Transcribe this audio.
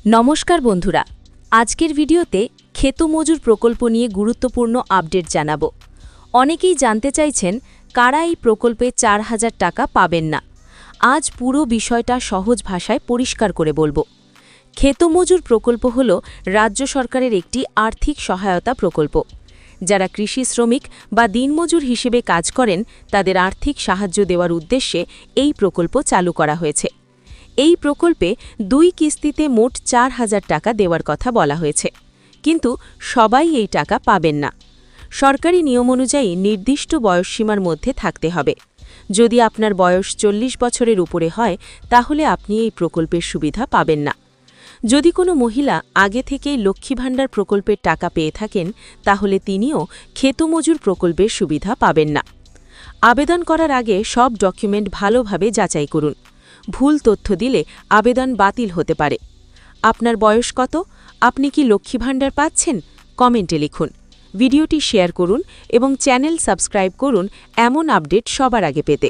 নমস্কার বন্ধুরা, আজকের ভিডিওতে ক্ষেতমজুর প্রকল্প নিয়ে গুরুত্বপূর্ণ আপডেট জানাবো। অনেকেই জানতে চাইছেন কারা এই প্রকল্পে ৪,০০০ টাকা পাবেন না। আজ পুরো বিষয়টা সহজ ভাষায় পরিষ্কার করে বলবো। ক্ষেতমজুর প্রকল্প হল রাজ্য সরকারের একটি আর্থিক সহায়তা প্রকল্প। যারা কৃষি শ্রমিক বা দিনমজুর হিসেবে কাজ করেন তাদের আর্থিক সাহায্য দেওয়ার উদ্দেশ্যে এই প্রকল্প চালু করা হয়েছে। এই প্রকল্পে ২ কিস্তিতে মোট ৪,০০০ টাকা দেওয়ার কথা বলা হয়েছে, কিন্তু সবাই এই টাকা পাবেন না। সরকারি নিয়ম অনুযায়ী নির্দিষ্ট বয়সসীমার মধ্যে থাকতে হবে। যদি আপনার বয়স ৪০ বছরের উপরে হয় তাহলে আপনি এই প্রকল্পের সুবিধা পাবেন না। যদি কোনো মহিলা আগে থেকেই লক্ষ্মী ভাণ্ডার প্রকল্পের টাকা পেয়ে থাকেন তাহলে তিনিও ক্ষেতমজুর প্রকল্পের সুবিধা পাবেন না। আবেদন করার আগে সব ডকুমেন্ট ভালোভাবে যাচাই করুন। ভুল তথ্য দিলে আবেদন বাতিল হতে পারে। আপনার বয়স কত? আপনি কি লক্ষ্মী ভাণ্ডার পাচ্ছেন? কমেন্টে লিখুন। ভিডিওটি শেয়ার করুন এবং চ্যানেল সাবস্ক্রাইব করুন এমন আপডেট সবার আগে পেতে।